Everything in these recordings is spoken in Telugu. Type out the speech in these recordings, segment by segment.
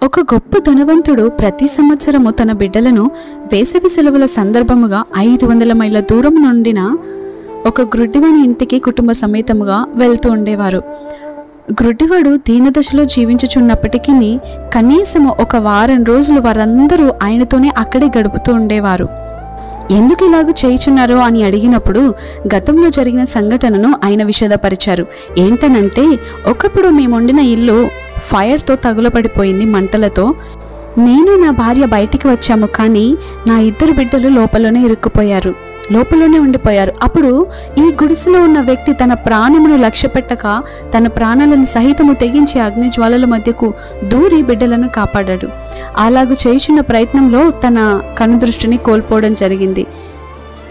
ఒక గొప్ప ధనవంతుడు ప్రతి సంవత్సరము తన బిడ్డలను వేసవి సెలవుల సందర్భముగా 500 మైళ్ళ దూరం నుండిన ఒక గ్రుడ్డివాని ఇంటికి కుటుంబ సమేతముగా వెళ్తూ ఉండేవారు. గ్రుడ్డివాడు దీనదశలో జీవించుచున్నప్పటికీ కనీసము ఒక వారం రోజులు వారందరూ ఆయనతోనే అక్కడే గడుపుతూ ఉండేవారు. ఎందుకు ఇలాగ చేయుచున్నారో అని అడిగినప్పుడు గతంలో జరిగిన సంఘటనను ఆయన విషదపరిచారు. ఏంటనంటే, ఒకప్పుడు మేము ఉండిన ఇల్లు ఫైర్తో తగులపడిపోయింది, మంటలతో. నేను నా భార్య బయటికి వచ్చాము, కానీ నా 2 బిడ్డలు లోపలనే ఉండిపోయారు. అప్పుడు ఈ గుడిసెలో ఉన్న వ్యక్తి తన ప్రాణమును లక్ష్య పెట్టక తన ప్రాణాలను సహితము తెగించి అగ్ని జ్వాలల మధ్యకు దూరి బిడ్డలను కాపాడాడు. అలాగూ చేయుచున్న ప్రయత్నంలో తన కనుదృష్టిని కోల్పోవడం జరిగింది.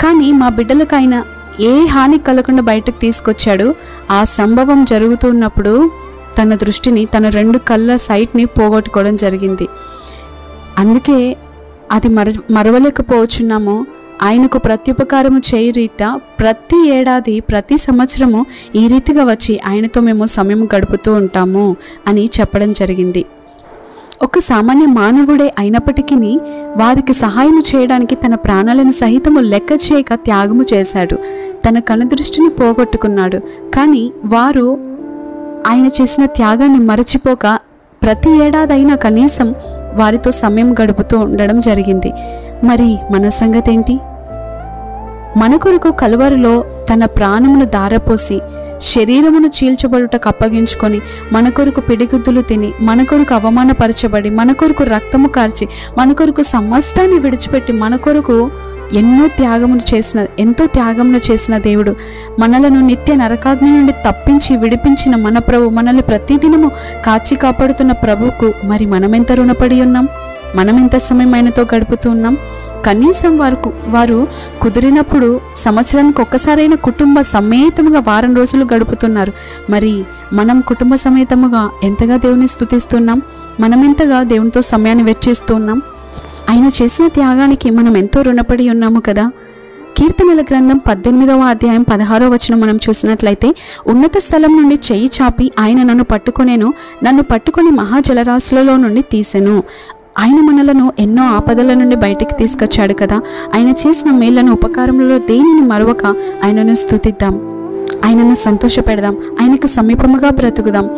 కానీ మా బిడ్డలకు ఆయన ఏ హాని కలగకుండా బయటకు తీసుకొచ్చాడు. ఆ సంభవం జరుగుతున్నప్పుడు తన దృష్టిని, తన 2 కళ్ళ సైట్ని పోగొట్టుకోవడం జరిగింది. అందుకే అది మరవలేకపోవచ్చున్నాము. ఆయనకు ప్రత్యుపకారము చేయు రీత్యా ప్రతి ఏడాది, ప్రతి సంవత్సరము ఈ రీతిగా వచ్చి ఆయనతో మేము సమయం గడుపుతూ ఉంటాము అని చెప్పడం జరిగింది. ఒక సామాన్య మానవుడే అయినప్పటికీ వారికి సహాయం చేయడానికి తన ప్రాణాలను సహితము లెక్క చేయక త్యాగము చేశాడు. తన కనుదృష్టిని పోగొట్టుకున్నాడు. కానీ వారు ఆయన చేసిన త్యాగాన్ని మరచిపోక ప్రతి ఏడాదైనా కనీసం వారితో సమయం గడుపుతూ ఉండడం జరిగింది. మరి మన సంగతి ఏంటి? మన కొరకు కలువరిలో తన ప్రాణమును దారపోసి శరీరమును చీల్చబడుటకు అప్పగించుకొని మన కొరకు పిడిగుద్దులు తిని, మన కొరకు అవమానపరచబడి, మన కొరకు రక్తము కార్చి, మన కొరకు సమస్తాన్ని విడిచిపెట్టి మన కొరకు ఎంతో త్యాగమును చేసిన దేవుడు, మనలను నిత్య నరకాగ్ని నుండి తప్పించి విడిపించిన మన ప్రభు, మనల్ని ప్రతిదినము కాచి కాపాడుతున్న ప్రభువుకు మరి మనమెంత రుణపడి ఉన్నాం? మనమెంత సమయం ఆయనతో గడుపుతూ ఉన్నాం? కనీసం వారు కుదిరినప్పుడు సంవత్సరానికి ఒక్కసారైనా కుటుంబ సమేతముగా వారం రోజులు గడుపుతున్నారు. మరి మనం కుటుంబ సమేతముగా ఎంతగా దేవుని స్తుతిస్తున్నాం? మనం ఎంతగా దేవునితో సమయాన్ని వెచ్చిస్తున్నాం? ఆయన చేసిన త్యాగానికి మనం ఎంతో రుణపడి ఉన్నాము కదా. కీర్తనల గ్రంథం 18వ అధ్యాయం 16వ వచనం మనం చూసినట్లయితే, ఉన్నత స్థలం నుండి చెయ్యి చాపి ఆయన నన్ను పట్టుకొని మహాజలరాశులలో నుండి తీసెను. ఆయన మనలను ఎన్నో ఆపదల నుండి బయటికి తీసుకొచ్చాడు కదా. ఆయన చేసిన మేళ్లను, ఉపకారములలో దేనిని మరవక ఆయనను స్తుతిద్దాం, ఆయనను సంతోషపెడదాం, ఆయనకు సమీపముగా బ్రతుకుదాం,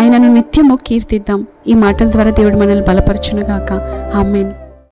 ఆయనను నిత్యము కీర్తిద్దాం. ఈ మాటల ద్వారా దేవుడు మనల్ని బలపరచునుగాక. ఆమేన్.